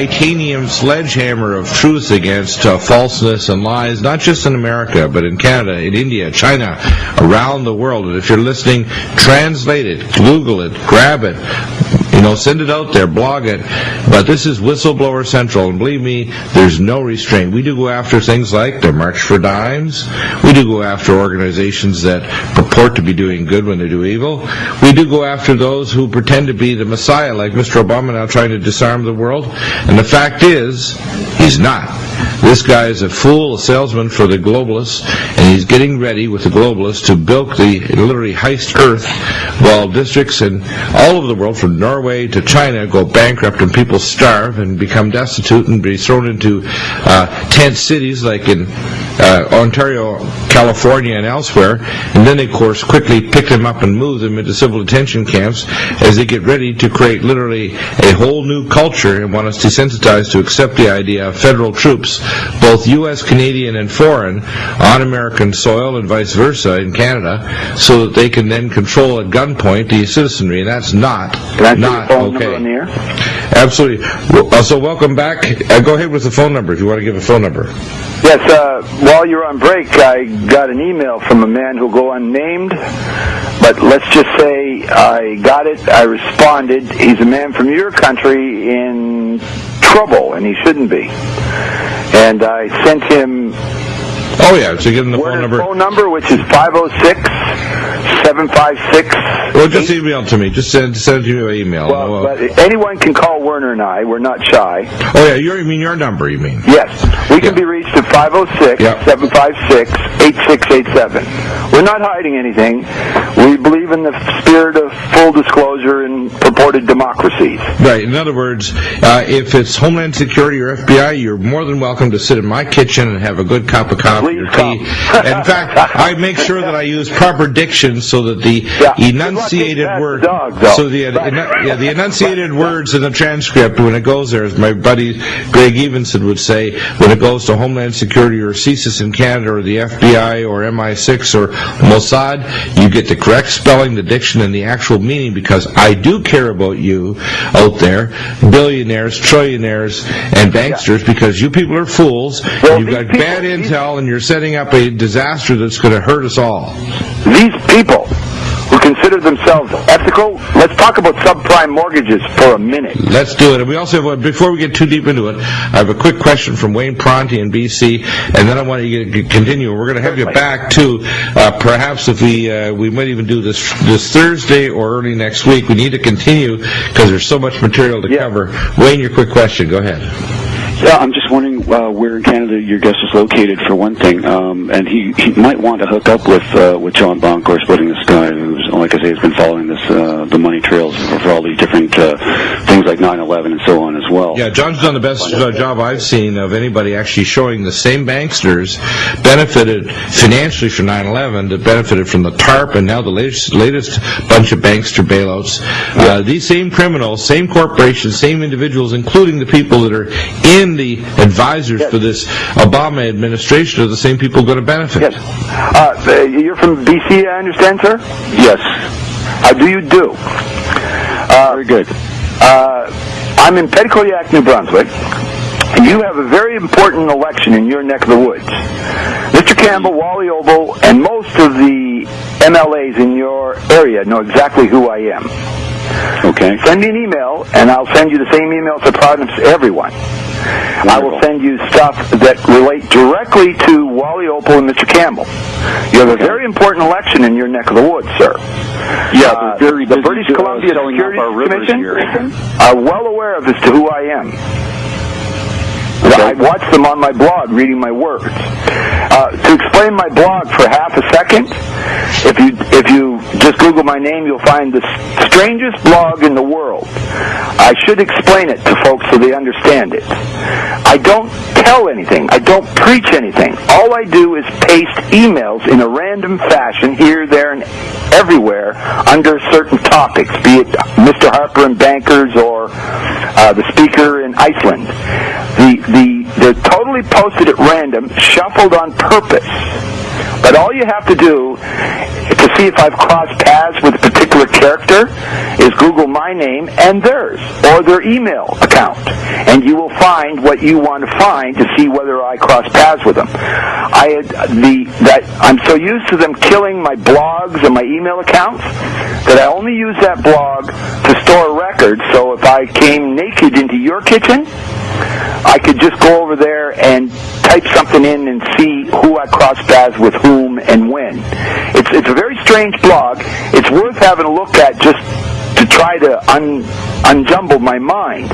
titanium sledgehammer of truth against falseness and lies, not just in America, but in Canada, in India, China, around the world. And if you're listening, translate it, Google it, grab it, send it out there, blog it. But this is Whistleblower Central, and believe me, there's no restraint. We do go after things like the March for Dimes. We do go after organizations that purport to be doing good when they do evil. We do go after those who pretend to be the Messiah, like Mr. Obama now trying to disarm the world. And the fact is, he's not. This guy is a fool, a salesman for the globalists, and he's getting ready with the globalists to literally heist Earth, while districts in all over the world, from Norway to China, go bankrupt and people starve and become destitute and be thrown into tent cities like in Ontario, California, and elsewhere. And then they, of course, quickly pick them up and move them into civil detention camps as they get ready to create literally a whole new culture and want us desensitized to accept the idea of federal troops, both U.S., Canadian, and foreign, on American soil and vice versa in Canada, so that they can then control at gunpoint the citizenry, and that's not okay. On the air? Absolutely. So welcome back. Go ahead with the phone number if you want to give a phone number. Yes, while you're on break, I got an email from a man who'll go unnamed, but let's just say I got it, I responded. He's a man from your country in trouble, and he shouldn't be. And I sent him... Oh, yeah, so give him the phone number, which is 506-756... Well, just email to me. Just send you an email. Well, but anyone can call Werner and I. We're not shy. Oh, yeah, you mean your number, you mean? Yes. We can be reached at 506-756-8687. We're not hiding anything. We believe in the spirit of full disclosure and purported democracies. Right. In other words, if it's Homeland Security or FBI, you're more than welcome to sit in my kitchen and have a good cup of coffee or tea. In fact, I make sure that I use proper diction so that the enunciated words, the enunciated words in the transcript, when it goes there, as my buddy Greg Evenson would say, when it goes to Homeland Security or CSIS in Canada or the FBI or MI6 or Mossad, you get the correct spelling, the diction, and the actual meaning, because I do care about you out there, billionaires, trillionaires, and banksters, because you people are fools, and you've got bad intel, and you're setting up a disaster that's going to hurt us all. These people who consider themselves ethical, let's talk about subprime mortgages for a minute. Let's do it. And we also have, before we get too deep into it, I have a quick question from Wayne Pronti in BC, and then I want you to continue. We're going to have you back, too. Perhaps if we might even do this Thursday or early next week. We need to continue because there's so much material to cover. Wayne, your quick question. Go ahead. Yeah, I'm just wondering where in Canada your guest is located, for one thing, and he might want to hook up with John Boncourt, Splitting the Sky, who's, like I say, has been following the money trails for all these different things like 9/11 and so on as well. Yeah, John's done the best job I've seen of anybody actually showing the same banksters benefited financially from 9/11 that benefited from the TARP and now the latest bunch of bankster bailouts. These same criminals, same corporations, same individuals, including the people that are in the advisors for this Obama administration, are the same people going to benefit. Yes. You're from BC, I understand, sir? Yes. How do you do? Very good. I'm in Petitcodiac, New Brunswick, and you have a very important election in your neck of the woods. Mr. Campbell, Wally Ogle, and most of the MLAs in your area know exactly who I am. Okay. Send me an email, and I'll send you the same emails I promise everyone. Wonderful. I will send you stuff that relate directly to Wally Ogle and Mr. Campbell. You have a very important election in your neck of the woods, sir. Yeah, the British Columbia Security Commission are well aware of as to who I am. Okay. I watch them on my blog, reading my words. To explain my blog for half a second, if you just Google my name, you'll find the strangest blog in the world. I should explain it to folks so they understand it. I don't tell anything. I don't preach anything. All I do is paste emails in a random fashion here, there, and everywhere under certain topics, be it Mr. Harper and Bankers or the speaker in Iceland. They're totally posted at random, shuffled on purpose. But all you have to do to see if I've crossed paths with a particular character is Google my name and theirs, or their email account, and you will find what you want to find to see whether I cross paths with them. I'm so used to them killing my blogs and my email accounts that I only use that blog to store records, so if I came naked into your kitchen, I could just go over there and type something in and see who I crossed paths with whom and when. It's a very strange blog. It's worth having a look at just to try to unjumble my mind.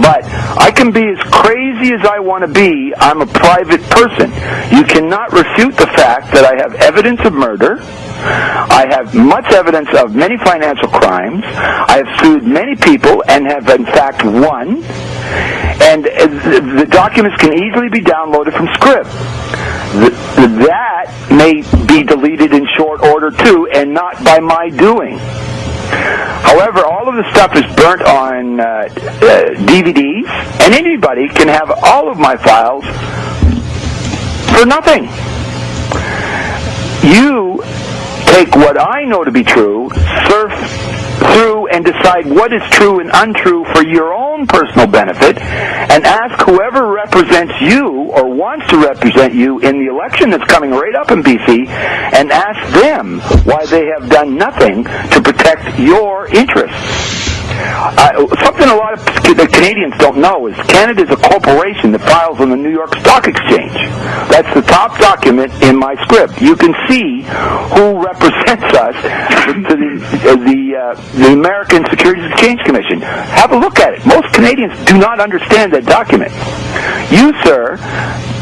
But I can be as crazy as I want to be. I'm a private person. You cannot refute the fact that I have evidence of murder. I have much evidence of many financial crimes. I have sued many people and have in fact won. And the documents can easily be downloaded from Scrib. That may be deleted in short order too, and not by my doing. However, all of the stuff is burnt on DVDs, and anybody can have all of my files for nothing. You take what I know to be true, surf through and decide what is true and untrue for your own personal benefit, and ask whoever represents you or wants to represent you in the election that's coming right up in BC, and ask them why they have done nothing to protect your interests. Something a lot of the Canadians don't know is Canada is a corporation that files on the New York Stock Exchange. That's the top document in my script. You can see who represents us to the American Securities Exchange Commission. Have a look at it. Most Canadians do not understand that document. You, sir,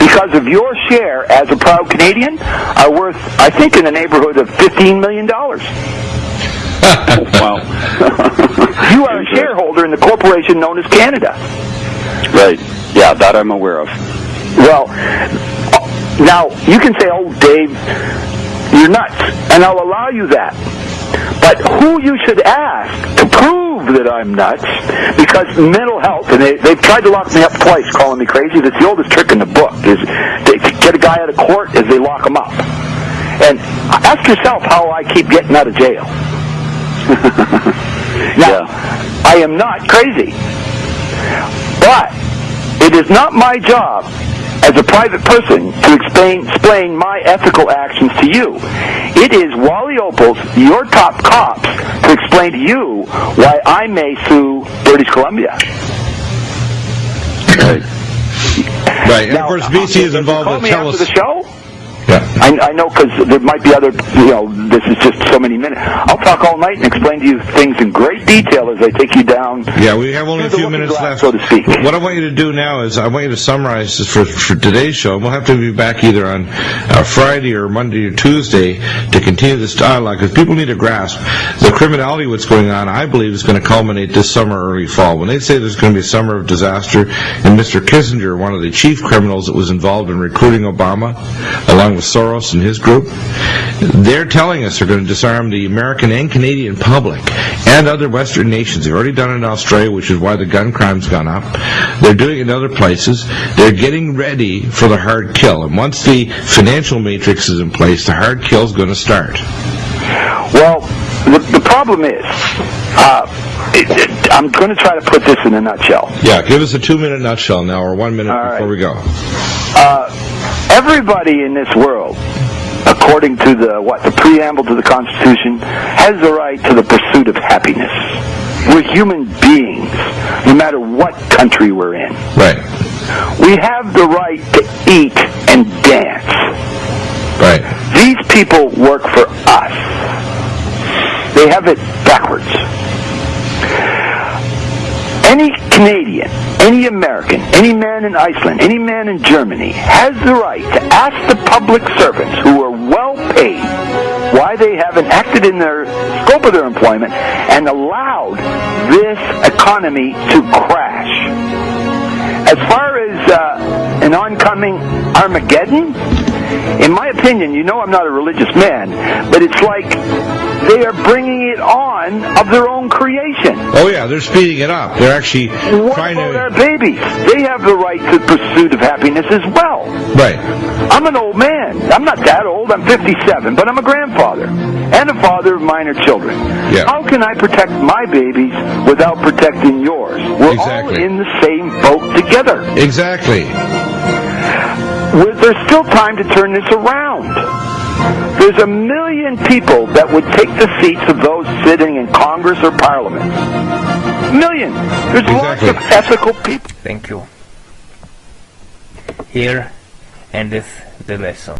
because of your share as a proud Canadian, are worth, I think, in the neighborhood of $15 million. Wow. You are a shareholder in the corporation known as Canada. Right. Yeah, that I'm aware of. Well, now, you can say, oh, Dave, you're nuts, and I'll allow you that. But who you should ask to prove that I'm nuts, because mental health, and they've tried to lock me up twice calling me crazy. That's the oldest trick in the book, is they get a guy out of court as they lock him up. And ask yourself how I keep getting out of jail. Now, I am not crazy, but it is not my job as a private person to explain my ethical actions to you. It is Wally Opal's, your top cops, to explain to you why I may sue British Columbia. Right, and of course BC is involved with after the show? Yeah. I know, because there might be other, this is just so many minutes. I'll talk all night and explain to you things in great detail as I take you down. Yeah, we have only a few minutes left. So to speak. What I want you to do now is I want you to summarize this for today's show. We'll have to be back either on Friday or Monday or Tuesday to continue this dialogue, because people need to grasp the criminality what's going on, I believe, is going to culminate this summer or early fall. When they say there's going to be a summer of disaster, and Mr. Kissinger, one of the chief criminals that was involved in recruiting Obama, along with Soros and his group, they're telling us they're going to disarm the American and Canadian public and other Western nations. They've already done it in Australia, which is why the gun crime's gone up. They're doing it in other places. They're getting ready for the hard kill. And once the financial matrix is in place, the hard kill is going to start. Well, the problem is, I'm going to try to put this in a nutshell. Yeah, give us a 2-minute nutshell now, or 1 minute before we go. Everybody in this world, according to the preamble to the Constitution, has the right to the pursuit of happiness. We're human beings, no matter what country we're in. Right. We have the right to eat and dance. Right. These people work for us. They have it backwards. Any Canadian, any American, any man in Iceland, any man in Germany has the right to ask the public servants who are well paid why they haven't acted in their scope of their employment and allowed this economy to crash. As far as an oncoming Armageddon, In my opinion, you know I'm not a religious man, but it's like they are bringing it on of their own creation. Oh yeah, they're speeding it up. They're actually trying What about to... our babies? They have the right to pursuit of happiness as well. Right. I'm an old man. I'm not that old. I'm 57, but I'm a grandfather and a father of minor children. Yeah. How can I protect my babies without protecting yours? We're Exactly. all in the same boat together. Exactly. There's still time to turn this around. There's 1 million people that would take the seats of those sitting in Congress or Parliament. 1 million. There's Exactly. lots of ethical people. Thank you. Here endeth the lesson.